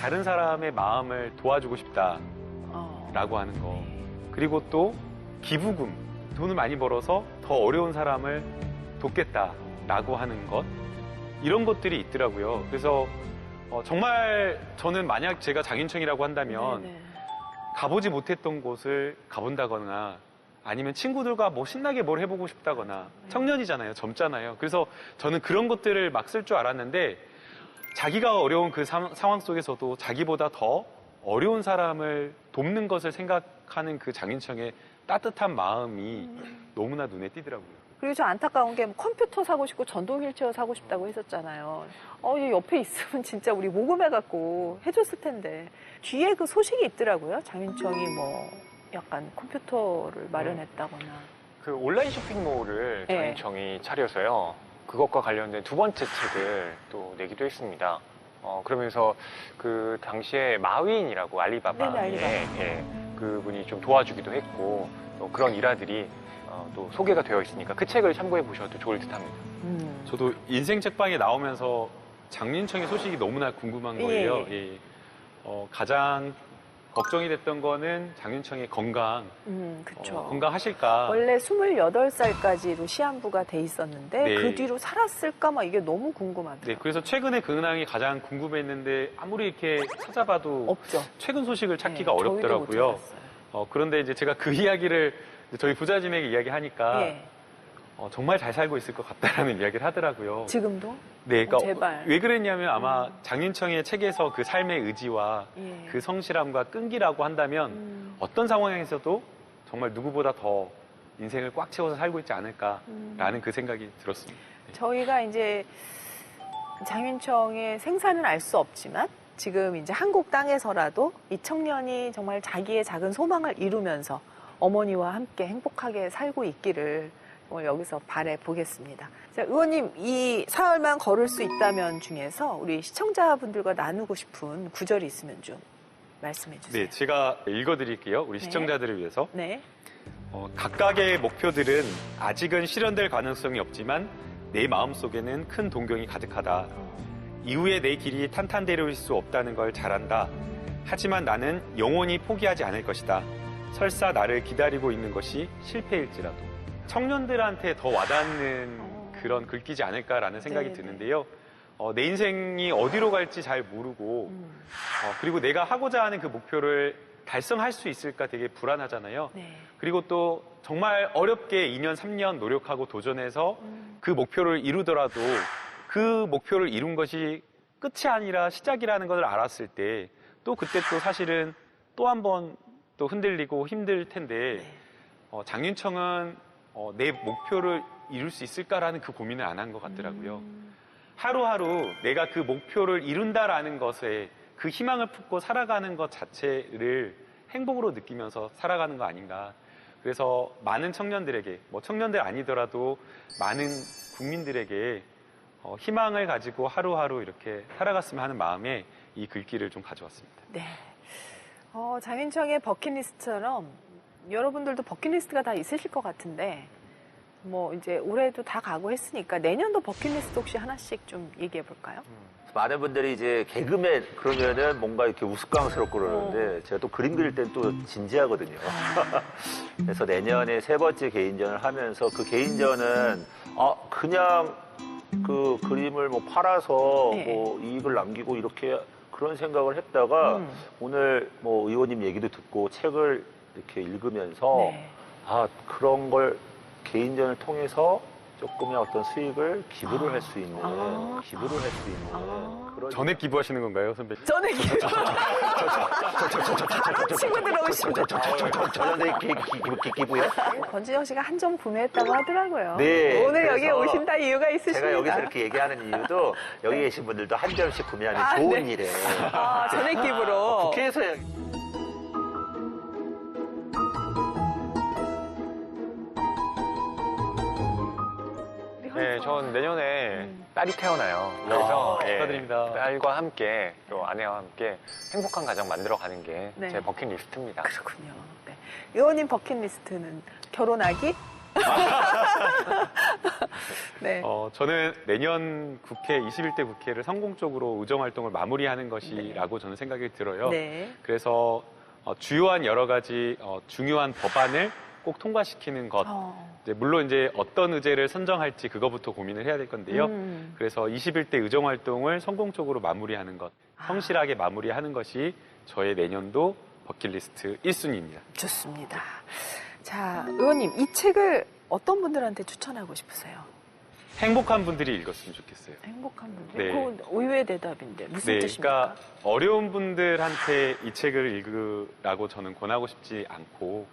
다른 사람의 마음을 도와주고 싶다라고 하는 거. 그리고 또 기부금, 돈을 많이 벌어서 더 어려운 사람을 돕겠다라고 하는 것. 이런 것들이 있더라고요. 그래서 정말 저는 만약 제가 장인청이라고 한다면 네네. 가보지 못했던 곳을 가본다거나 아니면 친구들과 뭐 신나게 뭘 해보고 싶다거나 청년이잖아요. 젊잖아요. 그래서 저는 그런 것들을 막 쓸 줄 알았는데 자기가 어려운 그 상황 속에서도 자기보다 더 어려운 사람을 돕는 것을 생각하는 그 장인청의 따뜻한 마음이 너무나 눈에 띄더라고요. 그리고 저 안타까운 게 컴퓨터 사고 싶고 전동 휠체어 사고 싶다고 했었잖아요. 얘 옆에 있으면 진짜 우리 모금해갖고 해줬을 텐데. 뒤에 그 소식이 있더라고요. 장윤청이 뭐 약간 컴퓨터를 마련했다거나. 그 온라인 쇼핑몰을 네. 장인청이 차려서요. 그것과 관련된 두 번째 책을 또 내기도 했습니다. 그러면서 그 당시에 마윈이라고 알리바바의 알리바바. 그분이 좀 도와주기도 했고 또 그런 일화들이 또 소개가 되어 있으니까 그 책을 참고해 보셔도 좋을 듯합니다. 저도 인생 책방에 나오면서 장인청의 소식이 너무나 궁금한 거예요. 예. 가장 걱정이 됐던 거는 장윤청의 건강. 그쵸. 건강하실까. 원래 28살까지로 시한부가 돼 있었는데 네. 그 뒤로 살았을까 막 이게 너무 궁금하더라고요. 네, 그래서 최근에 그 근황이 가장 궁금했는데 아무리 이렇게 찾아봐도 없죠. 최근 소식을 찾기가 네, 어렵더라고요. 저희도 못 찾았어요. 그런데 이제 제가 그 이야기를 저희 부자진에게 이야기하니까 예. 정말 잘 살고 있을 것 같다라는 이야기를 하더라고요. 지금도? 네, 그러니까 제발. 왜 그랬냐면 아마 장윤청의 책에서 그 삶의 의지와 예. 그 성실함과 끈기라고 한다면 어떤 상황에서도 정말 누구보다 더 인생을 꽉 채워서 살고 있지 않을까라는 그 생각이 들었습니다. 저희가 이제 장윤청의 생사는 알 수 없지만 지금 이제 한국 땅에서라도 이 청년이 정말 자기의 작은 소망을 이루면서 어머니와 함께 행복하게 살고 있기를 오늘 여기서 바래 보겠습니다. 자, 의원님, 이 사흘만 걸을 수 있다면 중에서 우리 시청자분들과 나누고 싶은 구절이 있으면 좀 말씀해 주세요. 네, 제가 읽어드릴게요. 우리 시청자들을 위해서. 네. 각각의 목표들은 아직은 실현될 가능성이 없지만 내 마음속에는 큰 동경이 가득하다. 이후에 내 길이 탄탄대로일 수 없다는 걸 잘 안다. 하지만 나는 영원히 포기하지 않을 것이다. 설사 나를 기다리고 있는 것이 실패일지라도. 청년들한테 더 와닿는 그런 글귀지 않을까라는 생각이 드는데요. 내 인생이 어디로 갈지 잘 모르고 그리고 내가 하고자 하는 그 목표를 달성할 수 있을까 되게 불안하잖아요. 네. 그리고 또 정말 어렵게 2년, 3년 노력하고 도전해서 그 목표를 이루더라도 그 목표를 이룬 것이 끝이 아니라 시작이라는 것을 알았을 때 또 그때 또 사실은 또 한 번 또 흔들리고 힘들 텐데 장윤청은 내 목표를 이룰 수 있을까라는 그 고민을 안 한 것 같더라고요. 하루하루 내가 그 목표를 이룬다라는 것에 그 희망을 품고 살아가는 것 자체를 행복으로 느끼면서 살아가는 거 아닌가. 그래서 많은 청년들에게, 뭐 청년들 아니더라도 많은 국민들에게 희망을 가지고 하루하루 이렇게 살아갔으면 하는 마음에 이 글귀를 좀 가져왔습니다. 네. 장윤청의 버킷리스트처럼 여러분들도 버킷리스트가 다 있으실 것 같은데 뭐 이제 올해도 다 가고 했으니까 내년도 버킷리스트 혹시 하나씩 좀 얘기해 볼까요? 많은 분들이 이제 개그맨 그러면은 뭔가 이렇게 우스꽝스럽고 그러는데 제가 또 그림 그릴 땐 또 진지하거든요. 그래서 내년에 3번째 개인전을 하면서 그 개인전은 그냥 그 그림을 뭐 팔아서 네. 뭐 이익을 남기고 이렇게 그런 생각을 했다가 오늘 뭐 의원님 얘기도 듣고 책을 이렇게 읽으면서 네. 그런 걸 개인전을 통해서 조금의 어떤 수익을 기부를 할 수 있는 그런 전액 기부하시는 건가요, 선배님? 전에 친구들 오시면 저녁에 기부요? 권진영 씨가 한 점 구매했다고 하더라고요. 네, 오늘 여기 그래서 오신다 이유가 있으십니다. 제가 여기서 이렇게 얘기하는 이유도 여기 계신 분들도 한 점씩 구매하는 좋은 네. 일에 전액 기부로. 국회에서 네, 전 내년에 딸이 태어나요. 그래서 축하드립니다. 딸과 함께 또 아내와 함께 행복한 가정 만들어가는 게 제 네. 버킷리스트입니다. 그렇군요. 네. 의원님 버킷리스트는 결혼하기? 네. 저는 내년 국회, 21대 국회를 성공적으로 의정활동을 마무리하는 것이라고 저는 생각이 들어요. 네. 그래서 주요한 여러 가지 중요한 법안을 꼭 통과시키는 것. 물론 이제 어떤 의제를 선정할지 그거부터 고민을 해야 될 건데요. 그래서 21대 의정활동을 성공적으로 마무리하는 것, 성실하게 마무리하는 것이 저의 내년도 버킷리스트 1순위입니다. 좋습니다. 자, 의원님, 이 책을 어떤 분들한테 추천하고 싶으세요? 행복한 분들이 읽었으면 좋겠어요. 행복한 분들? 네. 그건 의외의 대답인데 무슨 네, 뜻입니까? 그러니까 어려운 분들한테 이 책을 읽으라고 저는 권하고 싶지 않고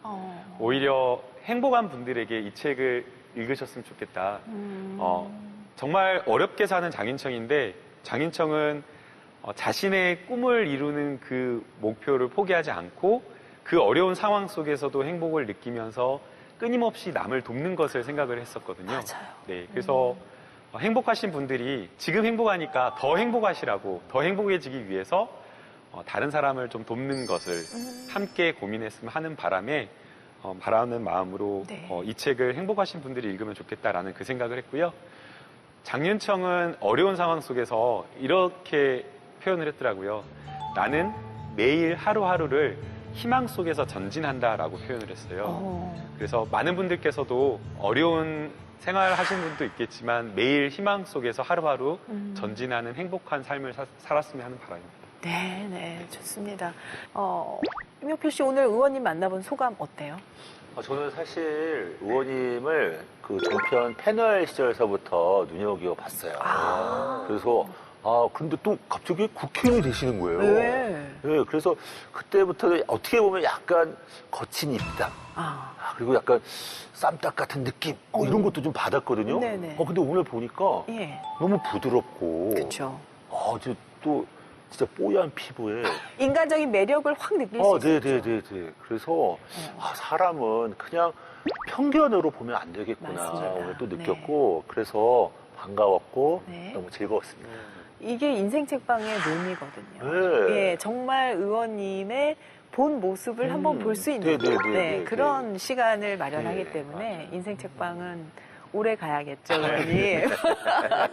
오히려 행복한 분들에게 이 책을 읽으셨으면 좋겠다. 정말 어렵게 사는 장윤청인데 장윤청은 자신의 꿈을 이루는 그 목표를 포기하지 않고 그 어려운 상황 속에서도 행복을 느끼면서 끊임없이 남을 돕는 것을 생각을 했었거든요. 맞아요. 네, 그래서 행복하신 분들이 지금 행복하니까 더 행복하시라고 더 행복해지기 위해서 다른 사람을 좀 돕는 것을 함께 고민했으면 하는 바람에 바라는 마음으로 네. 이 책을 행복하신 분들이 읽으면 좋겠다라는 그 생각을 했고요. 장윤청은 어려운 상황 속에서 이렇게 표현을 했더라고요. 나는 매일 하루하루를 희망 속에서 전진한다라고 표현을 했어요. 그래서 많은 분들께서도 어려운 생활 하시는 분도 있겠지만 매일 희망 속에서 하루하루 전진하는 행복한 삶을 살았으면 하는 바람입니다. 네, 네, 좋습니다. 임혁표 씨 오늘 의원님 만나본 소감 어때요? 저는 사실 의원님을 그 종편 패널 시절서부터 눈여겨봤어요. 그래서 근데 또 갑자기 국회의원이 되시는 거예요. 네. 네, 그래서 그때부터는 어떻게 보면 약간 거친 입담, 그리고 약간 쌈딱 같은 느낌, 이런 것도 좀 받았거든요. 네네. 근데 오늘 보니까 예. 너무 부드럽고, 그렇죠. 또 진짜 뽀얀 피부에 인간적인 매력을 확 느낄 수 있어요. 네네네네. 그래서 사람은 그냥 편견으로 보면 안 되겠구나 맞습니다. 오늘 또 느꼈고 그래서 반가웠고 네. 너무 즐거웠습니다. 이게 인생 책방의 묘미거든요. 네. 예, 정말 의원님의 본 모습을 한번 볼 수 있는 네네네. 그런 시간을 마련하기 네, 때문에 맞아요. 인생 책방은 오래 가야겠죠, 의원님.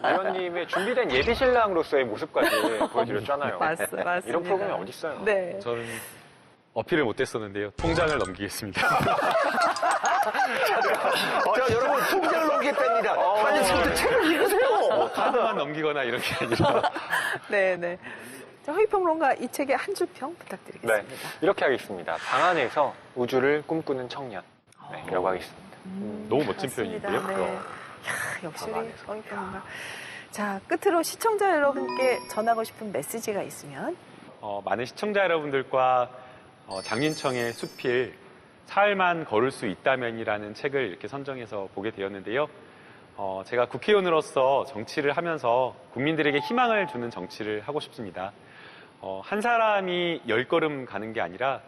의원님의 준비된 예비 신랑으로서의 모습까지 보여드렸잖아요. 맞습니다. 이런 프로그램이 어디 있어요? 네. 저는 어필을 못했었는데요. 통장을 넘기겠습니다. 자, 여러분 통장을 넘기겠답니다. 빨리 지금부터 책을 읽으세요. 카드만 넘기거나 이런 게 아니라. 네네. 자, 허위평론가 이 책의 한 줄 평 네, 부탁드리겠습니다. 이렇게 하겠습니다. 방 안에서 우주를 꿈꾸는 청년. 네, 이라고 하겠습니다. 너무 멋진 맞습니다. 표현인데요. 네. 이야, 역시 우리 허위평론가. 자, 끝으로 시청자 여러분께 전하고 싶은 메시지가 있으면 많은 시청자 여러분들과 장윤청의 숲길 사흘만 걸을 수 있다면이라는 책을 이렇게 선정해서 보게 되었는데요. 제가 국회의원으로서 정치를 하면서 국민들에게 희망을 주는 정치를 하고 싶습니다. 한 사람이 10걸음 가는 게 아니라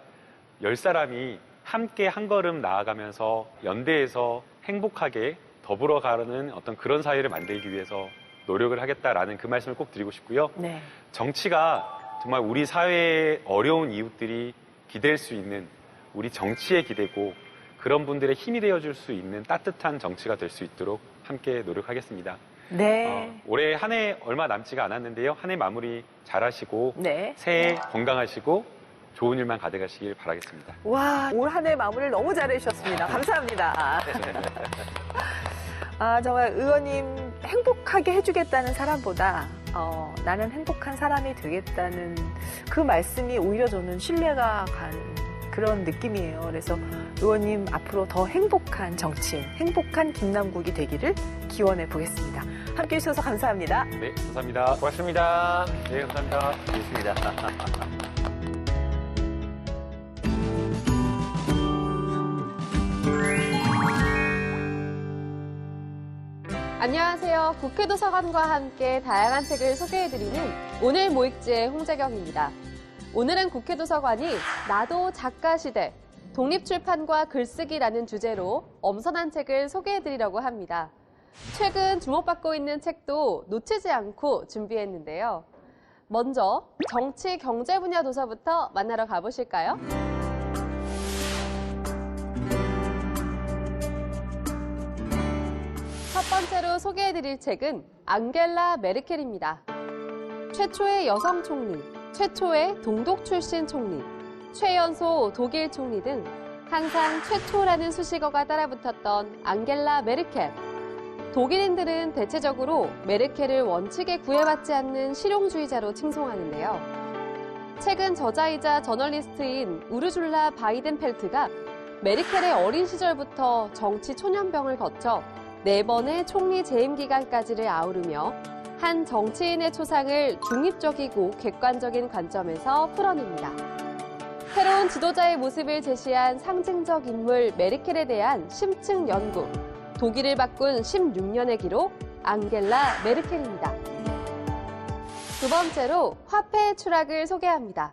10사람이 함께 한 걸음 나아가면서 연대해서 행복하게 더불어 가는 어떤 그런 사회를 만들기 위해서 노력을 하겠다라는 그 말씀을 꼭 드리고 싶고요. 네. 정치가 정말 우리 사회의 어려운 이웃들이 기댈 수 있는 우리 정치에 기대고 그런 분들의 힘이 되어줄 수 있는 따뜻한 정치가 될 수 있도록 함께 노력하겠습니다. 네. 올해 한 해 얼마 남지가 않았는데요. 한 해 마무리 잘하시고 네. 새해 건강하시고 좋은 일만 가득하시길 바라겠습니다. 와, 올 한 해 마무리를 너무 잘해주셨습니다. 감사합니다. 아, 정말 의원님 행복하게 해주겠다는 사람보다 나는 행복한 사람이 되겠다는 그 말씀이 오히려 저는 신뢰가 간 그런 느낌이에요. 그래서 의원님 앞으로 더 행복한 정치인, 행복한 김남국이 되기를 기원해 보겠습니다. 함께해 주셔서 감사합니다. 네, 감사합니다. 고맙습니다. 네, 감사합니다. 알겠습니다. 안녕하세요. 국회도서관과 함께 다양한 책을 소개해드리는 오늘 모익지의 홍재경입니다. 오늘은 국회도서관이 나도 작가 시대, 독립출판과 글쓰기라는 주제로 엄선한 책을 소개해드리려고 합니다. 최근 주목받고 있는 책도 놓치지 않고 준비했는데요. 먼저 정치, 경제 분야 도서부터 만나러 가보실까요? 첫 번째로 소개해드릴 책은 앙겔라 메르켈입니다. 최초의 여성 총리, 최초의 동독 출신 총리, 최연소 독일 총리 등 항상 최초라는 수식어가 따라붙었던 앙겔라 메르켈. 독일인들은 대체적으로 메르켈을 원칙에 구애받지 않는 실용주의자로 칭송하는데요. 최근 저자이자 저널리스트인 우르줄라 바이덴펠트가 메르켈의 어린 시절부터 정치 초년병을 거쳐 4번의 총리 재임 기간까지를 아우르며 한 정치인의 초상을 중립적이고 객관적인 관점에서 풀어냅니다. 새로운 지도자의 모습을 제시한 상징적 인물 메르켈에 대한 심층 연구, 독일을 바꾼 16년의 기록, 앙겔라 메르켈입니다. 두 번째로 화폐의 추락을 소개합니다.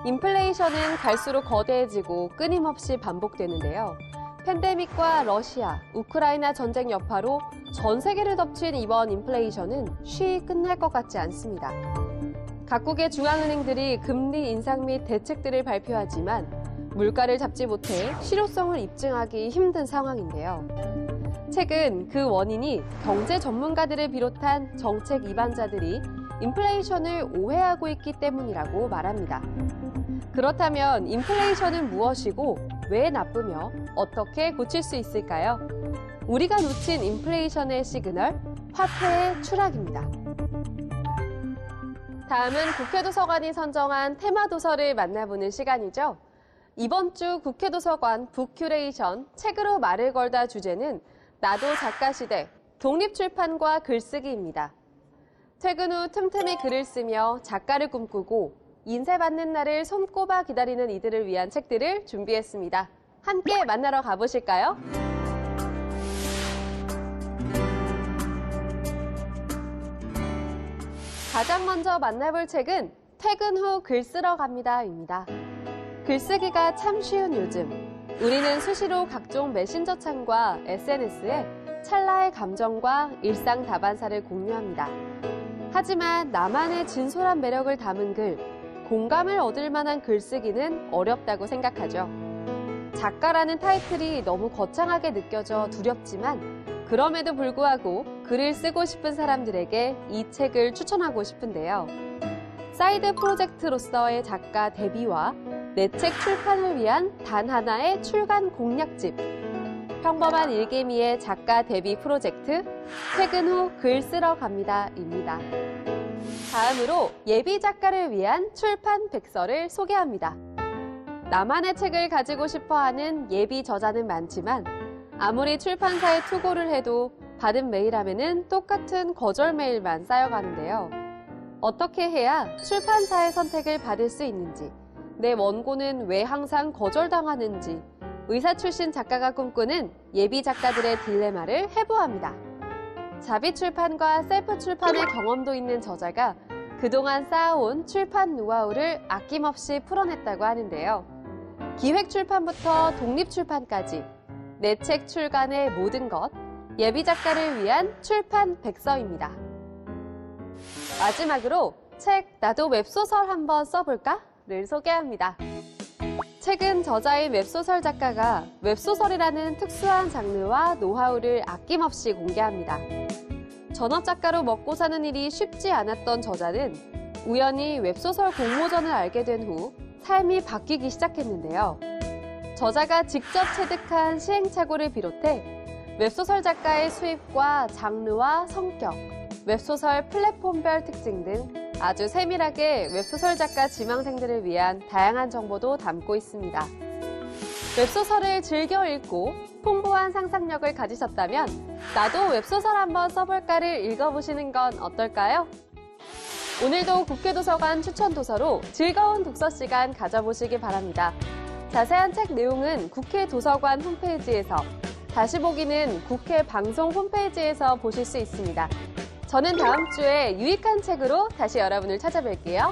인플레이션은 갈수록 거대해지고 끊임없이 반복되는데요. 팬데믹과 러시아, 우크라이나 전쟁 여파로 전 세계를 덮친 이번 인플레이션은 쉬이 끝날 것 같지 않습니다. 각국의 중앙은행들이 금리 인상 및 대책들을 발표하지만 물가를 잡지 못해 실효성을 입증하기 힘든 상황인데요. 최근 그 원인이 경제 전문가들을 비롯한 정책 이반자들이 인플레이션을 오해하고 있기 때문이라고 말합니다. 그렇다면 인플레이션은 무엇이고 왜 나쁘며 어떻게 고칠 수 있을까요? 우리가 놓친 인플레이션의 시그널, 화폐의 추락입니다. 다음은 국회도서관이 선정한 테마 도서를 만나보는 시간이죠. 이번 주 국회도서관 북큐레이션 책으로 말을 걸다 주제는 나도 작가 시대, 독립출판과 글쓰기입니다. 퇴근 후 틈틈이 글을 쓰며 작가를 꿈꾸고 인쇄받는 날을 손꼽아 기다리는 이들을 위한 책들을 준비했습니다. 함께 만나러 가보실까요? 가장 먼저 만나볼 책은 퇴근 후 글 쓰러 갑니다입니다. 글쓰기가 참 쉬운 요즘, 우리는 수시로 각종 메신저 창과 SNS에 찰나의 감정과 일상 다반사를 공유합니다. 하지만 나만의 진솔한 매력을 담은 글, 공감을 얻을 만한 글쓰기는 어렵다고 생각하죠. 작가라는 타이틀이 너무 거창하게 느껴져 두렵지만 그럼에도 불구하고 글을 쓰고 싶은 사람들에게 이 책을 추천하고 싶은데요. 사이드 프로젝트로서의 작가 데뷔와 내 책 출판을 위한 단 하나의 출간 공략집. 평범한 일개미의 작가 데뷔 프로젝트 퇴근 후 글 쓰러 갑니다입니다. 다음으로 예비 작가를 위한 출판 백서를 소개합니다. 나만의 책을 가지고 싶어하는 예비 저자는 많지만 아무리 출판사에 투고를 해도 받은 메일함에는 똑같은 거절 메일만 쌓여가는데요. 어떻게 해야 출판사의 선택을 받을 수 있는지, 내 원고는 왜 항상 거절당하는지 의사 출신 작가가 꿈꾸는 예비 작가들의 딜레마를 해보합니다. 자비 출판과 셀프 출판의 경험도 있는 저자가 그동안 쌓아온 출판 노하우를 아낌없이 풀어냈다고 하는데요. 기획 출판부터 독립 출판까지 내 책 출간의 모든 것, 예비 작가를 위한 출판 백서입니다. 마지막으로 책 나도 웹소설 한번 써볼까를 소개합니다. 최근 저자인 웹소설 작가가 웹소설이라는 특수한 장르와 노하우를 아낌없이 공개합니다. 전업 작가로 먹고 사는 일이 쉽지 않았던 저자는 우연히 웹소설 공모전을 알게 된 후 삶이 바뀌기 시작했는데요. 저자가 직접 체득한 시행착오를 비롯해 웹소설 작가의 수입과 장르와 성격, 웹소설 플랫폼별 특징 등 아주 세밀하게 웹소설 작가 지망생들을 위한 다양한 정보도 담고 있습니다. 웹소설을 즐겨 읽고 풍부한 상상력을 가지셨다면 나도 웹소설 한번 써볼까를 읽어보시는 건 어떨까요? 오늘도 국회도서관 추천 도서로 즐거운 독서 시간 가져보시기 바랍니다. 자세한 책 내용은 국회 도서관 홈페이지에서, 다시 보기는 국회 방송 홈페이지에서 보실 수 있습니다. 저는 다음 주에 유익한 책으로 다시 여러분을 찾아뵐게요.